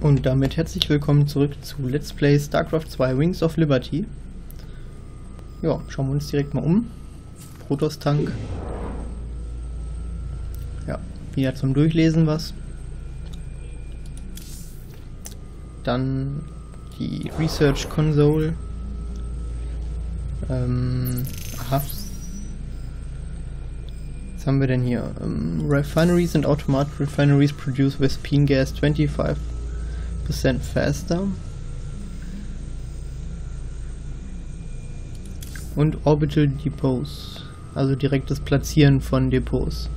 Und damit herzlich willkommen zurück zu Let's Play Starcraft 2 Wings of Liberty. Ja, schauen wir uns direkt mal um. Protoss-Tank. Ja, wieder zum Durchlesen was. Dann die Research Console. Aha. Was haben wir denn hier? Refineries and automatic refineries produce with Peen gas 25% faster. Und Orbital Depots. Also direktes Platzieren von Depots.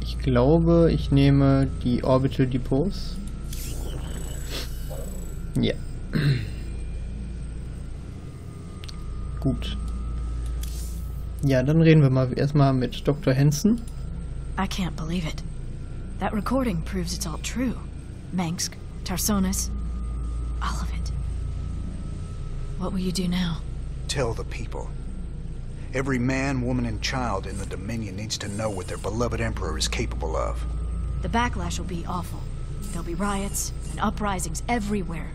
Ich glaube, ich nehme die Orbital Depots. Ja. Gut. Ja, dann reden wir mal erstmal mit Dr. Hansen. I can't believe it. That recording proves it's all true. Mengsk, Tarsonis, all of it. What will you do now? Tell the people. Every man, woman, and child in the Dominion needs to know what their beloved Emperor is capable of. The backlash will be awful. There'll be riots and uprisings everywhere.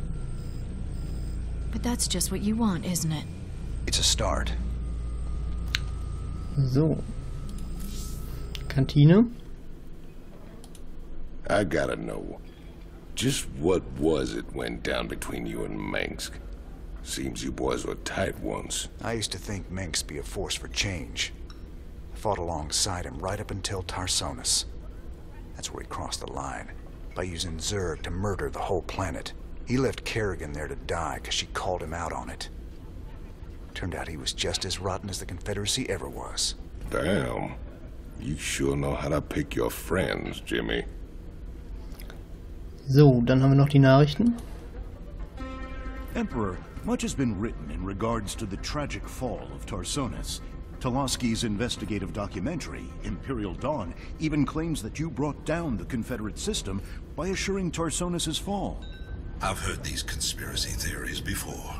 But that's just what you want, isn't it? It's a start. So. Kantine. I gotta know. Just what was it went down between you and Mengsk? Seems you boys were tight once. I used to think Mengsk be a force for change. I fought alongside him right up until Tarsonis. That's where he crossed the line, by using Zerg to murder the whole planet. He left Kerrigan there to die because she called him out on it. Turned out he was just as rotten as the Confederacy ever was. Damn. You sure know how to pick your friends, Jimmy. So, dann haben wir noch die Nachrichten. Emperor, much has been written in regards to the tragic fall of Tarsonis. Toloski's investigative documentary, Imperial Dawn, even claims that you brought down the Confederate system by assuring Tarsonis' fall. I've heard these conspiracy theories before,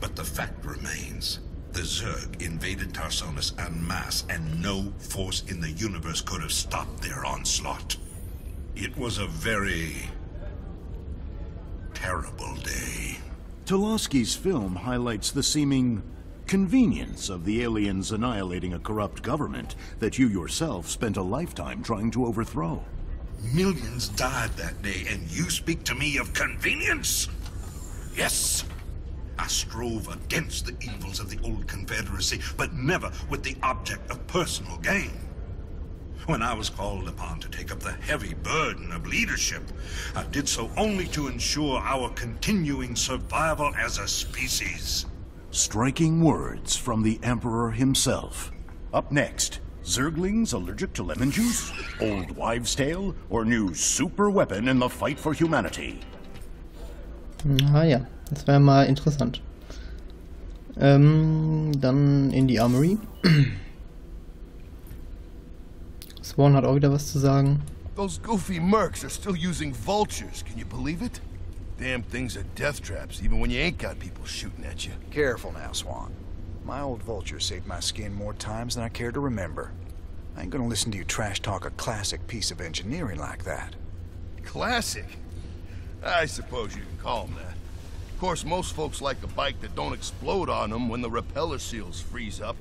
but the fact remains. The Zerg invaded Tarsonis en masse, and no force in the universe could have stopped their onslaught. It was a very terrible day. Toloski's film highlights the seeming convenience of the aliens annihilating a corrupt government that you yourself spent a lifetime trying to overthrow. Millions died that day, and you speak to me of convenience? Yes. I strove against the evils of the old Confederacy, but never with the object of personal gain. When I was called upon to take up the heavy burden of leadership, I did so only to ensure our continuing survival as a species. Striking words from the Emperor himself. Up next, Zerglings allergic to lemon juice, old wives' tale, or new super weapon in the fight for humanity. Ah ja, das wäre mal interessant. Dann in die Armory. Swan hat auch wieder was zu sagen. Those goofy mercs are still using vultures, can you believe it? Damn things are death traps, even when you ain't got people shooting at you. Careful now, Swan. My old vulture saved my skin more times than I care to remember. I ain't gonna listen to you trash talk a classic piece of engineering like that. Classic? I suppose you can call them that. Of course, most folks like a bike that don't explode on them when the repeller seals freeze up,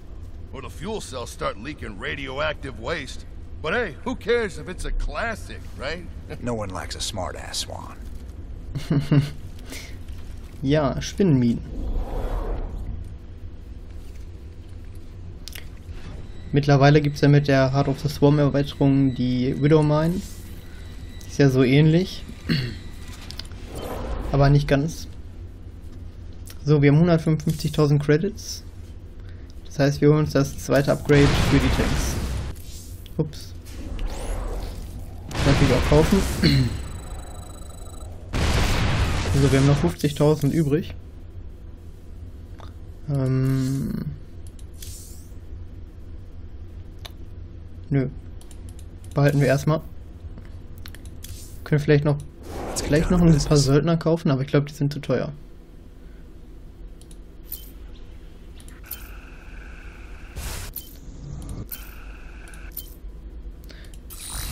or the fuel cells start leaking radioactive waste. But hey, who cares if it's a classic, right? No one likes a smart-ass, Swan. Ja, Spinnenminen. Mittlerweile gibt es ja mit der Heart of the Swarm Erweiterung die Widow Mine. Ist ja so ähnlich. Aber nicht ganz. So, wir haben 155.000 Credits. Das heißt, wir holen uns das zweite Upgrade für die Tanks. Ups. Das natürlich auch kaufen. Also, wir haben noch 50.000 übrig. Nö. Behalten wir erstmal. Können vielleicht noch ein paar Söldner kaufen, aber ich glaube, die sind zu teuer.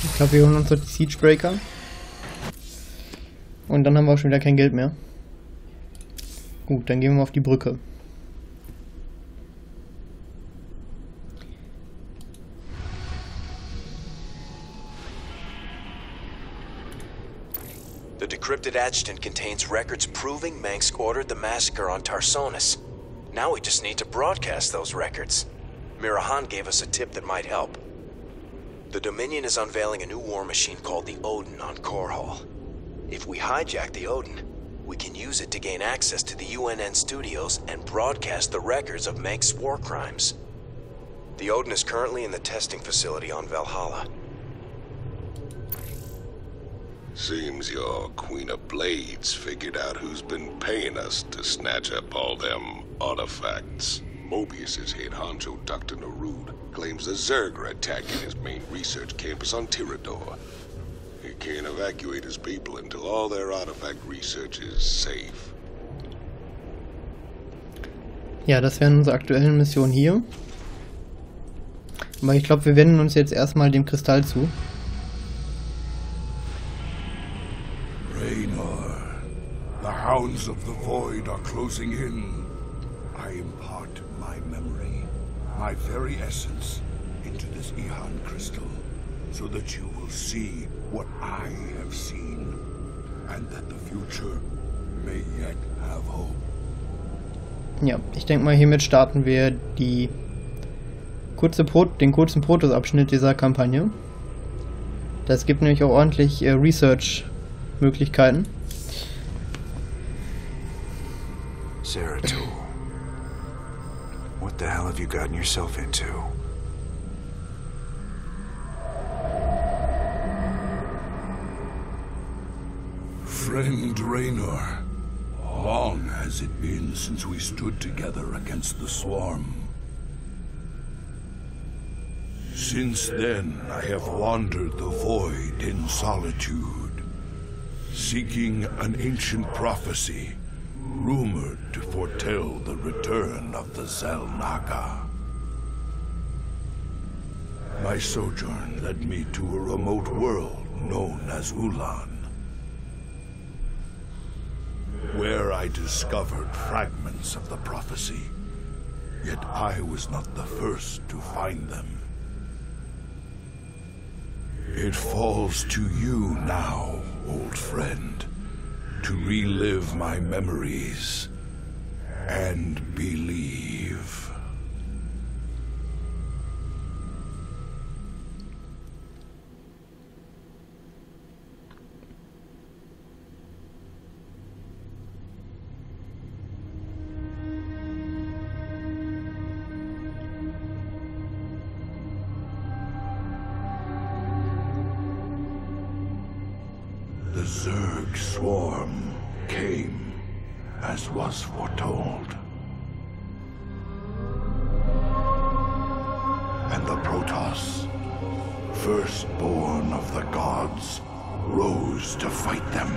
Ich glaube, wir holen uns dort die Siegebreaker. Und dann haben wir auch schon wieder kein Geld mehr. Gut, dann gehen wir mal auf die Brücke. The decrypted adjutant contains records proving Mengsk ordered the massacre on Tarsonis. Now we just need to broadcast those records. Mirahan gave us a tip that might help. The Dominion is unveiling a new war machine called the Odin on Korhal. If we hijack the Odin, we can use it to gain access to the UNN studios and broadcast the records of Mengsk's war crimes. The Odin is currently in the testing facility on Valhalla. Seems your Queen of Blades figured out who's been paying us to snatch up all them artifacts. Mobius's head honcho, Dr. Narud, claims the Zerg are attacking his main research campus on Tirador. He can't evacuate his people until all their artifact research is safe. Ja, das wären unsere aktuellen Missionen hier. Aber ich glaube, wir wenden uns jetzt erstmal dem Kristall zu. The hounds of the void are closing in. I impart my memory, my very essence, into this Ihan crystal, so that you will see what I have seen, and that the future may yet have hope. Ja, ich denke mal, hiermit starten wir den kurzen Protoss-Abschnitt dieser Kampagne. Das gibt nämlich auch ordentlich Research-Möglichkeiten. Zeratul, what the hell have you gotten yourself into? Friend Raynor, long has it been since we stood together against the Swarm. Since then, I have wandered the void in solitude, seeking an ancient prophecy rumored to foretell the return of the Xel'Naga. My sojourn led me to a remote world known as Ulan, where I discovered fragments of the prophecy, yet I was not the first to find them. It falls to you now, old friend, to relive my memories and believe. The Zerg swarm came, as was foretold. And the Protoss, firstborn of the gods, rose to fight them.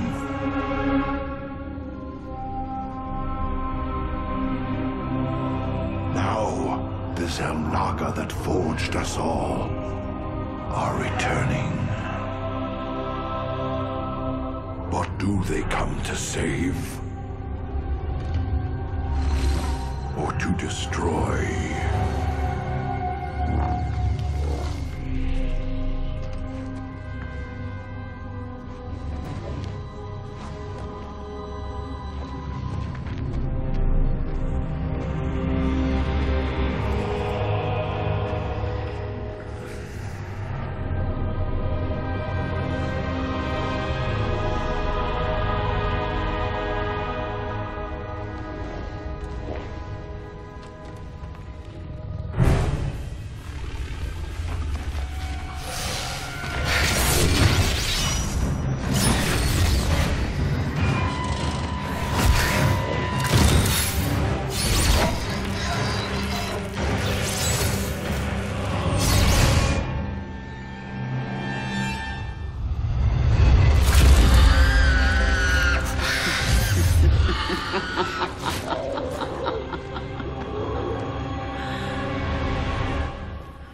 Now, the Xel'Naga that forged us all are returning. What do they come to save? Or to destroy?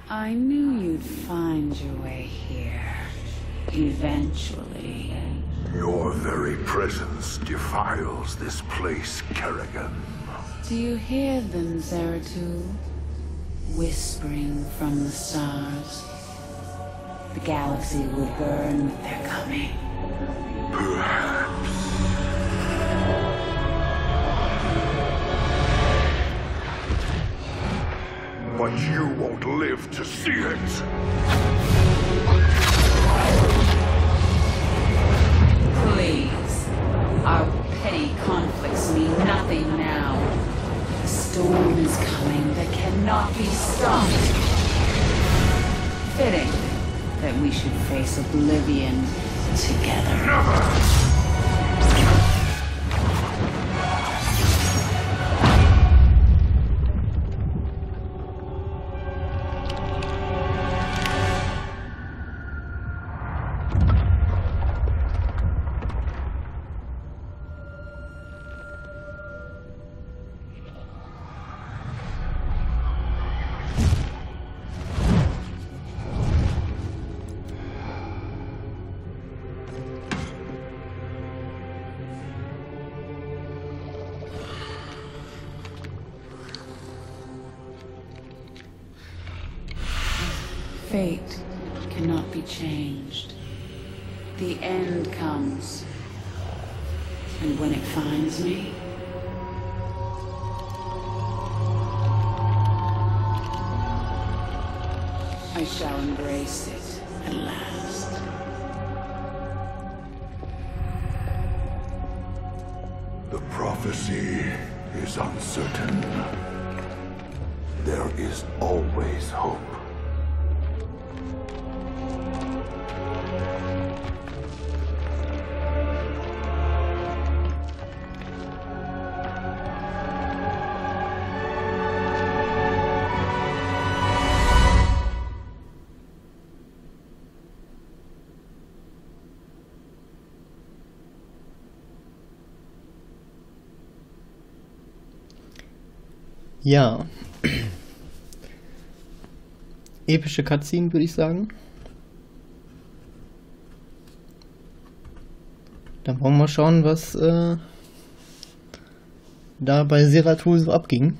I knew you'd find your way here. Eventually. Your very presence defiles this place, Kerrigan. Do you hear them, Zeratul? Whispering from the stars. The galaxy will burn with their coming. Perhaps. But you won't live to see it! Please. Our petty conflicts mean nothing now. The storm is coming that cannot be stopped. Fitting that we should face oblivion together. Never! Fate cannot be changed. The end comes. And when it finds me, I shall embrace it at last. The prophecy is uncertain. There is always hope. Ja. Epische Cutscene, würde ich sagen. Dann wollen wir mal schauen, was da bei Zeratul so abging.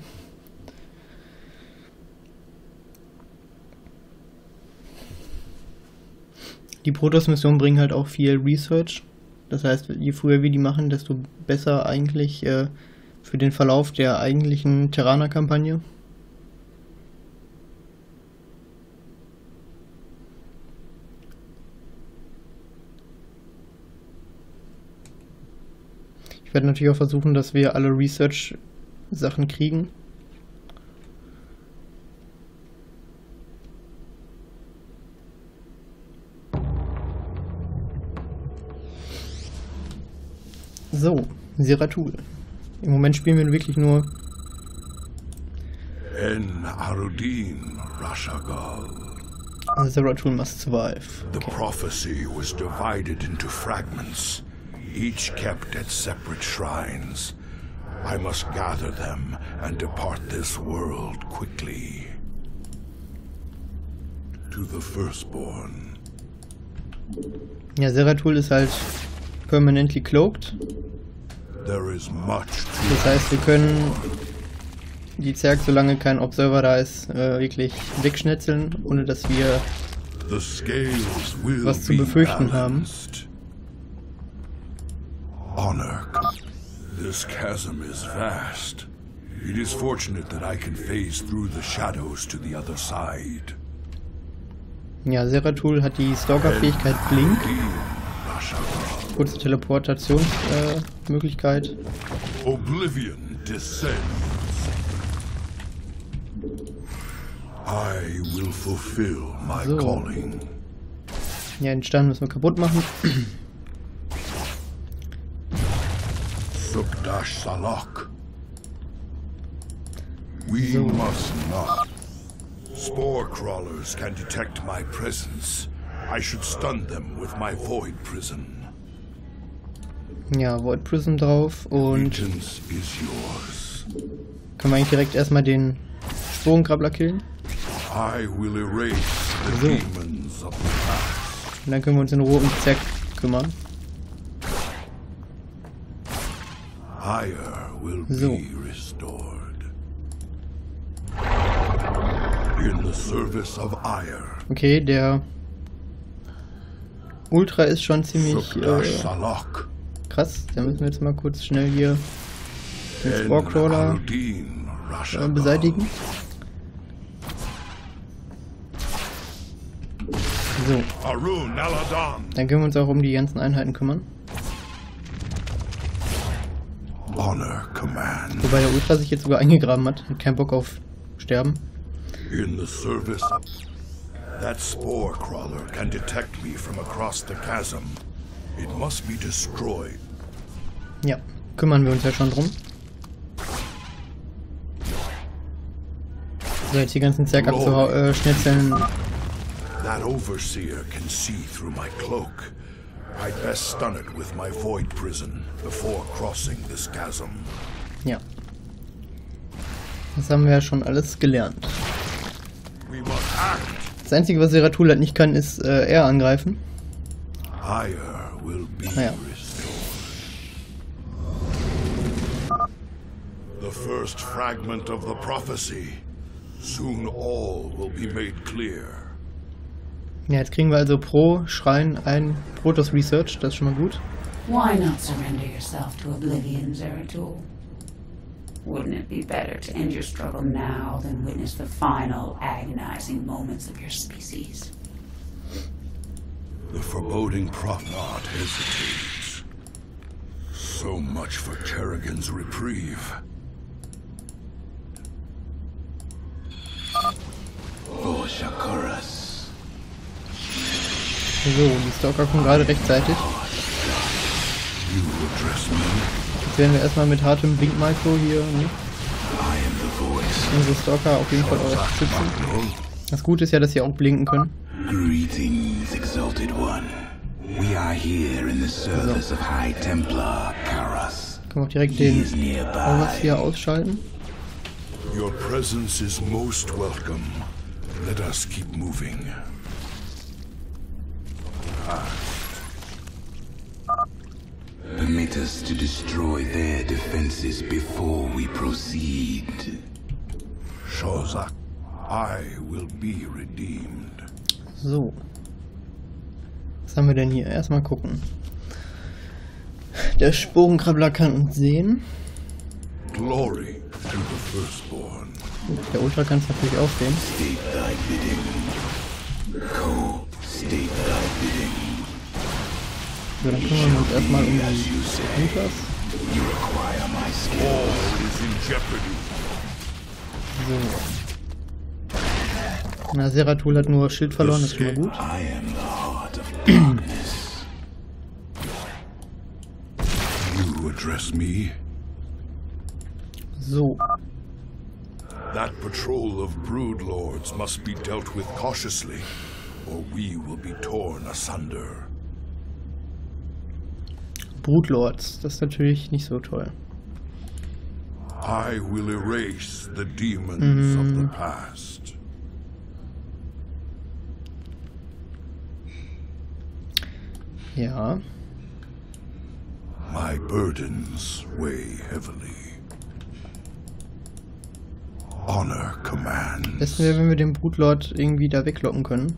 Die Protoss-Missionen bringen halt auch viel Research. Das heißt, je früher wir die machen, desto besser eigentlich für den Verlauf der eigentlichen Terraner-Kampagne. Ich werde natürlich auch versuchen, dass wir alle Research-Sachen kriegen. So, Zeratul. Im Moment spielen wir wirklich nur En Arudin Rashagal. Zeratul must survive. The prophecy was divided into fragments, each kept at separate shrines. I must gather them and depart this world quickly. To the Firstborn. Ja, Zeratul ist halt permanently cloaked. There is much to Das heißt, wir können die Zerg, solange kein Observer da ist, wirklich wegschnetzeln, ohne dass wir the scales will was zu be befürchten haben. balanced. Honor. This chasm is vast. It is fortunate that I can phase through the shadows to the other side. Ja, Zeratul hat die Stalker-Fähigkeit Blink. Kurze Teleportationsmöglichkeit. Oblivion descends. I will fulfill my So. calling. Ja, den Stein müssen wir kaputt machen. Sukdash Salak. We So. must not. Spore crawlers can detect my presence. I should stun them with my Void Prism. Ja, Void Prism drauf und Allegiance is yours. können wir eigentlich direkt erstmal den Sporenkrabbler killen. I will erase the So. demons of the past. Und dann können wir uns in Ruhe um Zack kümmern. So. Okay, der Ultra ist schon ziemlich krass. Da müssen wir jetzt mal kurz schnell hier den Sporecrawler beseitigen. So. Dann können wir uns auch um die ganzen Einheiten kümmern. Wobei der Ultra sich jetzt sogar eingegraben hat. Hat keinen Bock auf Sterben. In the service, that spore crawler can detect me from across the chasm. It must be destroyed. Ja, kümmern wir uns ja schon drum. So, jetzt die ganzen Zerg abzuschnitzeln. That overseer can see through my cloak. I'd best stun it with my void prison before crossing this chasm. Ja. Das haben wir ja schon alles gelernt. Das Einzige, was Zeratul halt nicht kann, ist R angreifen. Naja. The first fragment of the prophecy. Soon all will be made clear. Ja, jetzt kriegen wir also pro Schrein ein Protoss Research, das ist schon mal gut. Why not surrender yourself to oblivion, Zeratul? Wouldn't it be better to end your struggle now than witness the final agonizing moments of your species? The foreboding prophet not hesitates. So much for Kerrigan's reprieve. For Shakuras. So, die Stalker kommen gerade rechtzeitig. Jetzt werden wir erstmal mit hartem Blink-Micro hier unsere Stalker auf jeden Fall auch schützen. Das Gute ist ja, dass sie auch blinken können. Greetings, Exalted One. We are here in the service of High Templar Karas. Können wir auch direkt den Auras hier ausschalten. Your presence is most welcome. Let us keep moving. Permit us to destroy their defenses before we proceed. Shozak, I will be redeemed. So. Was haben wir denn hier? Erstmal gucken. Der Sporenkrabbler kann uns sehen. Glory to the firstborn. Der Ultra kann es natürlich auch sehen. So, dann kümmern wir uns erstmal um die Ultras. So. Na, Zeratul hat nur Schild verloren, das ist schon mal gut. So. That patrol of broodlords must be dealt with cautiously, or we will be torn asunder. Broodlords, das ist natürlich nicht so toll. I will erase the demons of the past. Ja. My burdens weigh heavily. Honor commands. Besten wäre, wenn wir den Broodlord irgendwie da weglocken können.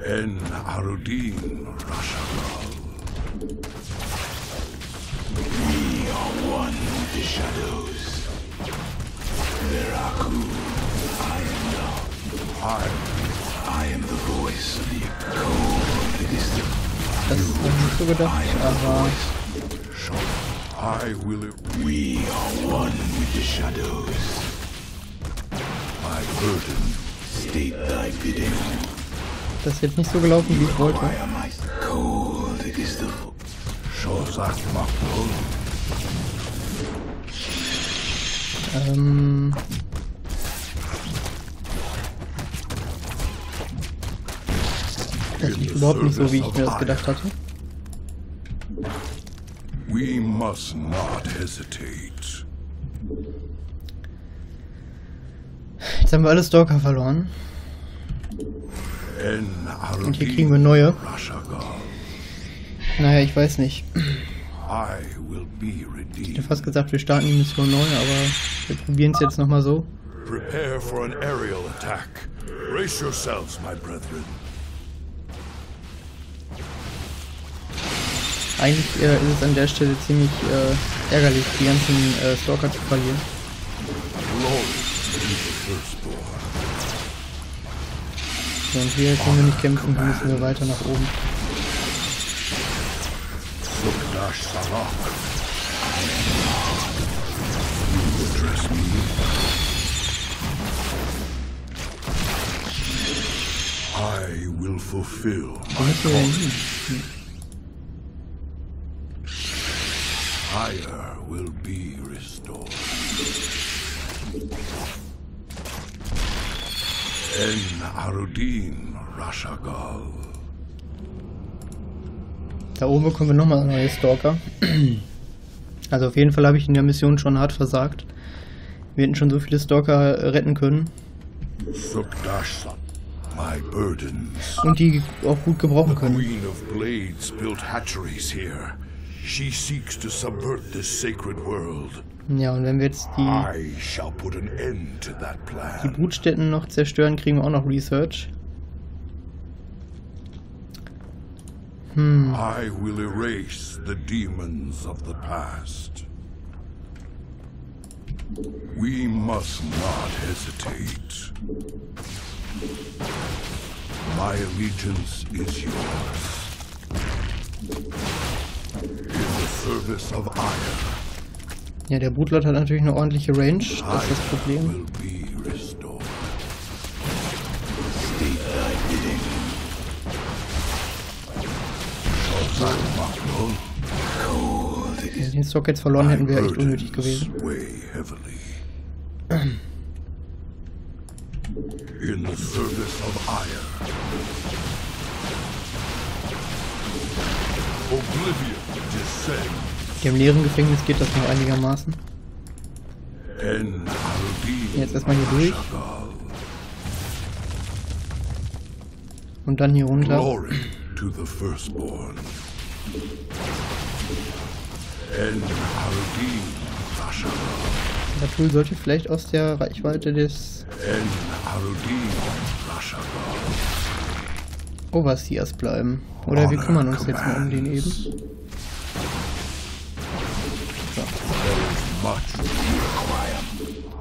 En Arudin Rashagal. We are one with the shadows. Veraku, I am the voice of the cold. It is the Das ist nicht so gedacht, aber we are one with the shadows. My burden. State thy bidding. das ist jetzt nicht so gelaufen, wie ich wollte. Why am I cold? It is the Shozak Makul. Das lief überhaupt nicht so, wie ich mir das gedacht hatte. We must not hesitate. Jetzt haben wir alle Stalker verloren. Und hier kriegen wir neue. Naja, ich weiß nicht. Ich hätte fast gesagt, wir starten die Mission neu, aber wir probieren es jetzt nochmal so. Prepare for an aerial attack. Brace yourselves, my brethren. Eigentlich ist es an der Stelle ziemlich ärgerlich, die ganzen Stalker zu verlieren. So, und hier können wir nicht kämpfen, hier müssen wir weiter nach oben. I will fulfill Wo müssen wir denn hin? Fire will be restored. En Arudin Rashagal. Da oben bekommen wir nochmal neue Stalker. Also auf jeden Fall habe ich in der Mission schon hart versagt. Wir hätten schon so viele Stalker retten können. My burdens. Und die auch gut gebrauchen können. Queen of Blades built hatcheries here. She seeks to subvert this sacred world. Ja, und wenn wir jetzt I shall put an end to that plan. die Brutstätten noch zerstören, kriegen wir auch noch Research. I will erase the demons of the past. We must not hesitate. My allegiance is yours. In the service of Ire. Ja, der Brutlord hat natürlich eine ordentliche Range, das ist das Problem. Will be restored. Wenn wir den Stock jetzt verloren hätten, wäre echt unnötig gewesen. In the service of Ire. Oblivion descend. Hier im leeren Gefängnis geht das noch einigermaßen. Jetzt erstmal hier durch. Und dann hier runter. Glory to the firstborn. Der Tool sollte vielleicht aus der Reichweite des Overseers bleiben. Oder wir kümmern uns jetzt mal um den eben. So.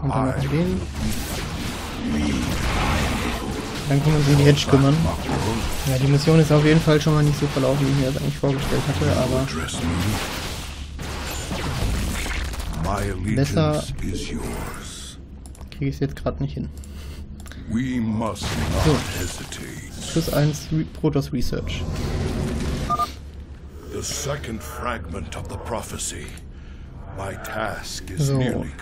Und dann noch den. Dann können wir uns um die Hedge kümmern. Ja, die Mission ist auf jeden Fall schon mal nicht so verlaufen, wie ich mir das eigentlich vorgestellt hatte, aber besser kriege ich es jetzt gerade nicht hin. So, plus 1 Protoss Research. So,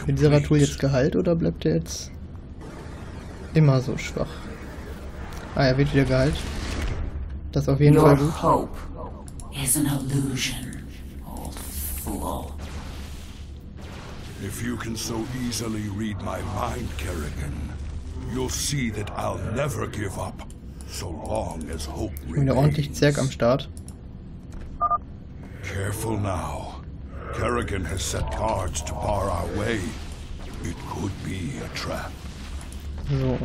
wird dieser Tool jetzt geheilt oder bleibt er jetzt immer so schwach? Ah, er wird wieder geheilt. Das ist auf jeden Fall gut. Hope is an illusion, old fool. If you can so easily read my mind, Kerrigan, you'll see that I'll never give up, so long as hope remains. Wieder ordentlich Zerg am Start. Careful now. Kerrigan has set guards to bar our way. It could be a trap. So.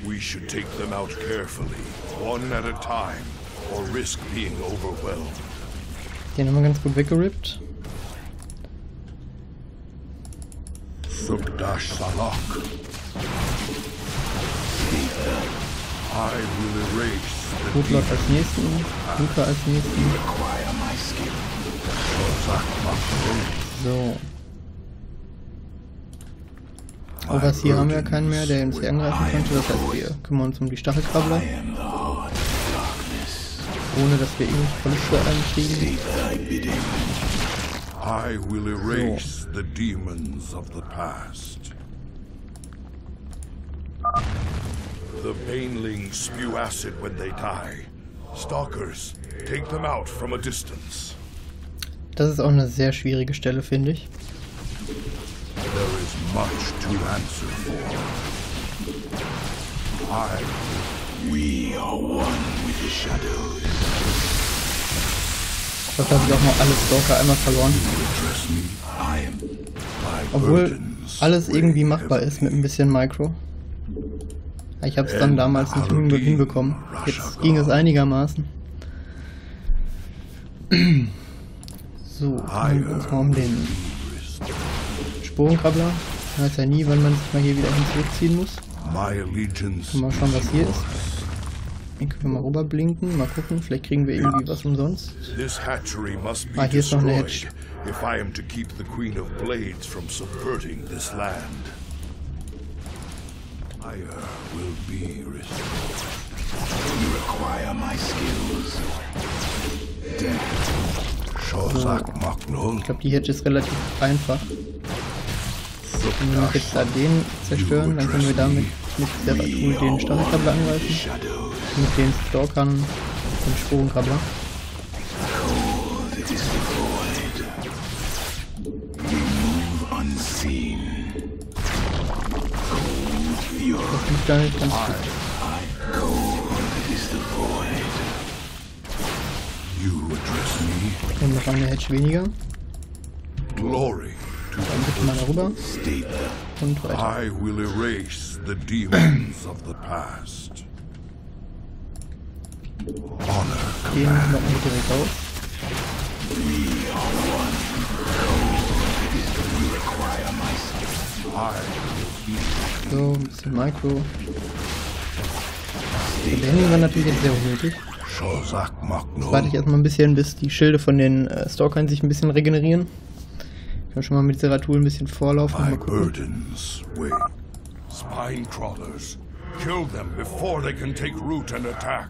We should take them out carefully, one at a time, or risk being overwhelmed. Den haben wir ganz gut weggerippt. Subdash Salak. I will erase Brutlord als nächsten, Luca als nächsten. So. Overseer haben wir keinen mehr, der uns hier angreifen könnte. Das heißt, wir kümmern uns um die Stachelkrabbler. Ohne dass wir irgendwie Verluste einkriegen. I will erase the demons of the past. The banelings spew acid when they die. Stalkers, take them out from a distance. Das ist auch eine sehr schwierige Stelle, finde ich. There is much to answer for. I We are one with the shadows. Ich glaube, da habe ich auch noch alle Stalker einmal verloren. Obwohl alles irgendwie machbar ist mit ein bisschen Micro. Ich habe es dann damals nicht hinbekommen. Jetzt ging es einigermaßen. So, kümmern wir uns mal um den Sporenkrabbler. Ich weiß ja nie, wann man sich mal hier wieder hin zurückziehen muss. Mal schauen, was hier ist. Hier können wir mal rüber blinken, mal gucken, vielleicht kriegen wir irgendwie was umsonst. Ah, hier ist noch eine Hatch. If I am to keep the Queen of Blades from subverting this land. Fire will be restored. You require my skills. So. Ich glaube, die Hatch ist relativ einfach. Wenn wir jetzt da den zerstören, dann können wir damit mit Zeratul den Stachelkrabbler angreifen. Mit den Stalkern den Sporenkrabbler. Das liegt gar nicht ganz gut. Und noch eine Hedge weniger. Dann bitte mal darüber. Und weiter. I will erase the demons of the past. Den noch nicht direkt aus. So, ein bisschen Micro. Der Landing war natürlich jetzt sehr unnötig. Jetzt warte ich erstmal ein bisschen, bis die Schilde von den Stalkern sich ein bisschen regenerieren. Ich kann schon mal mit Zeratul ein bisschen vorlaufen. Mal gucken. Spine crawlers. Kill them before they can take root and attack.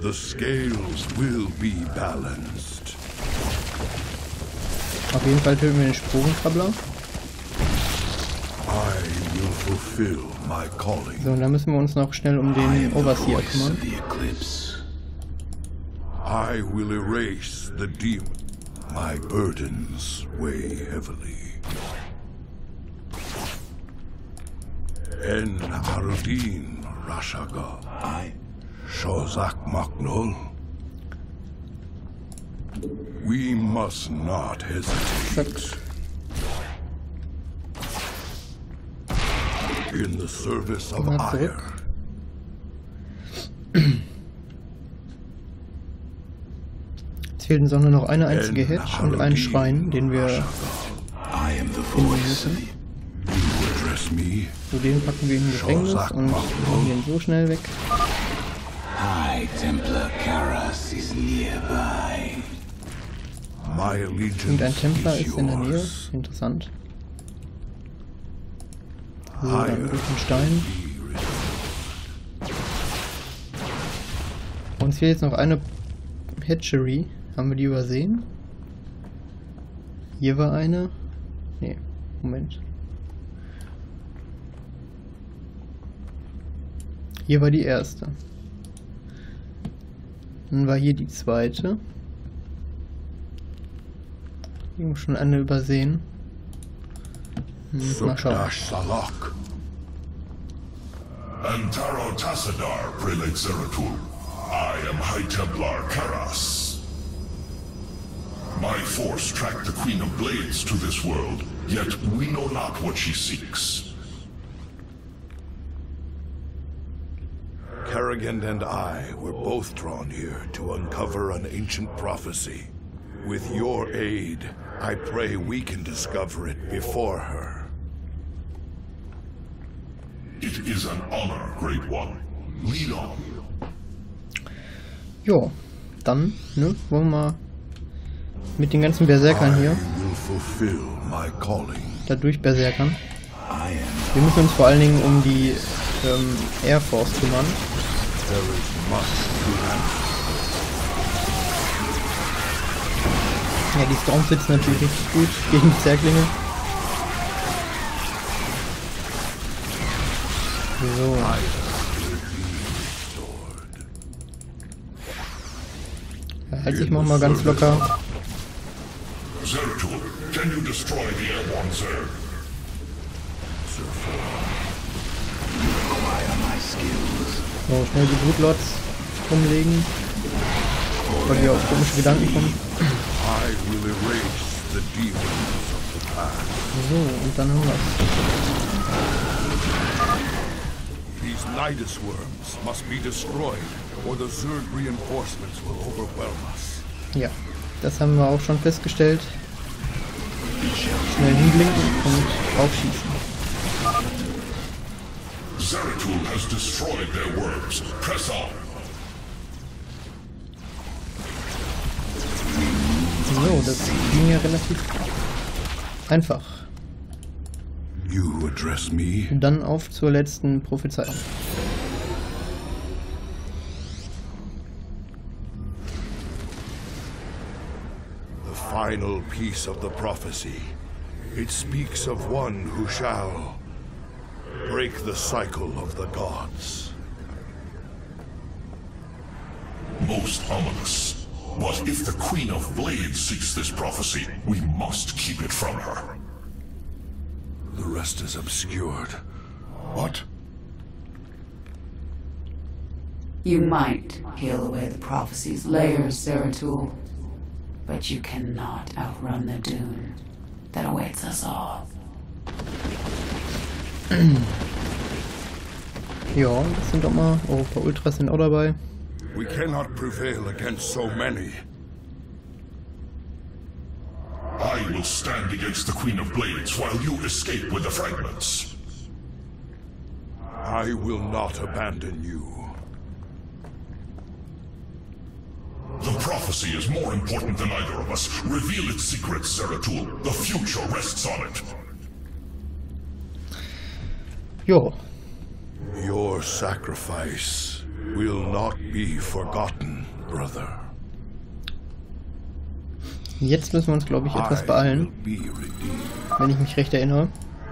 The scales will be balanced. Auf jeden Fall töten wir den Sporenkrabbler. So, und dann müssen wir uns noch schnell um den Overseer kümmern. I will erase the demon. My burdens weigh heavily. En Arudin Rashaga. Shozak Maknul. We must not hesitate. In the service of ire. Jetzt fehlt uns auch nur noch eine einzige Hedge und ein Schrein, den wir finden müssen. So, den packen wir in ein Gefängnis und machen den so schnell weg. High Templar Karas is nearby. Irgendein Templer ist in der Nähe. Interessant. So, dann durch den Stein. Uns fehlt jetzt noch eine Hatchery. Haben wir die übersehen? Hier war eine. Nee, Moment. Hier war die erste. Dann war hier die zweite. Irgendwo schon eine übersehen. Mal schauen. Antaro Tassadar, Prelate Zeratul. I am High Templar Karas. My force tracked the Queen of Blades to this world, yet we know not what she seeks. Kerrigan and I were both drawn here to uncover an ancient prophecy. With your aid, I pray we can discover it before her. It is an honor, Great One. Lead on. Jo, dann, ne, wollen wir mal mit den ganzen Berserkern hier da durchberserkern. Wir müssen uns vor allen Dingen um die Air Force kümmern. Ja, die Storms sitzen natürlich richtig gut gegen die Zerklinge. So. Halt sich mal ganz locker. Zeratul, can you destroy the airborne Zerg? So, schnell die Brutlords umlegen, weil die auf komische Gedanken kommen. So, und dann haben wir These Nidus worms must be destroyed, or the Zerg reinforcements will overwhelm us. Ja, das haben wir auch schon festgestellt. Schnell hinblinken und draufschießen. Zeratul has destroyed their worms. Press on. So, das ging ja relativ einfach. You address me? Dann auf zur letzten Prophezeiung. The final piece of the prophecy. It speaks of one who shall break the cycle of the gods. Most ominous. But if the Queen of Blades seeks this prophecy, we must keep it from her. The rest is obscured. What? You might peel away the prophecy's layers, Zeratul, but you cannot outrun the doom that awaits us all. Ja, das sind doch mal. Oh, ein paar Ultras sind auch dabei. We cannot prevail against so many. I will stand against the Queen of Blades while you escape with the fragments. I will not abandon you. The prophecy is more important than either of us. Reveal its secrets, Zeratul. The future rests on it. Jo. Your sacrifice will not be forgotten, brother. Jetzt müssen wir uns, glaube ich, etwas beeilen. Wenn ich mich recht erinnere.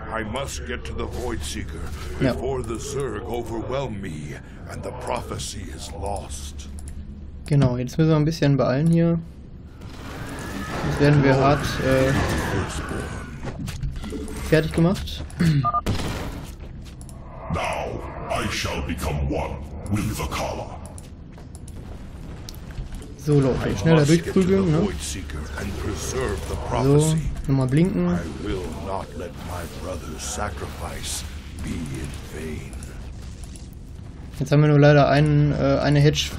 I must get to the Voidseeker before the Zerg overwhelm me and the prophecy is lost. Genau, jetzt müssen wir ein bisschen beeilen hier. Jetzt werden wir hart fertig gemacht. Now, I shall become one with the Kala. So, Leute, schneller durchprügeln, ne? So, nochmal blinken. Jetzt haben wir nur leider eine Hedge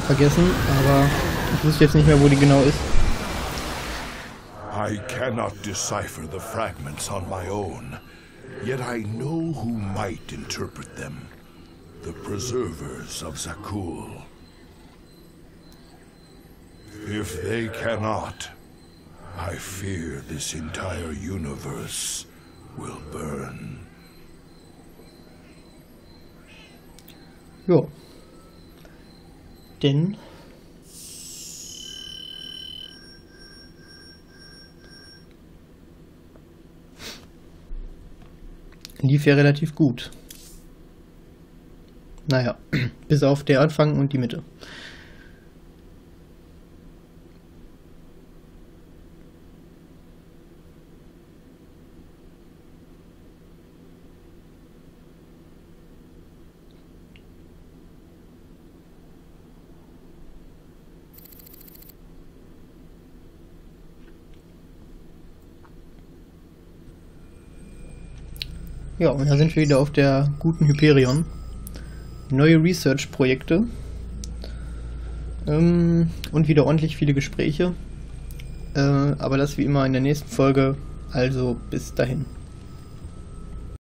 vergessen, aber ich wusste jetzt nicht mehr, wo die genau ist. I cannot decipher the fragments on my own, yet I know who might interpret them. The preservers of Zakul. If they cannot, I fear this entire universe will burn. Jo. Denn lief ja relativ gut. Naja, bis auf der Anfang und die Mitte. Ja, und da sind wir wieder auf der guten Hyperion. Neue Research-Projekte. Und wieder ordentlich viele Gespräche. Aber das wie immer in der nächsten Folge. Also bis dahin.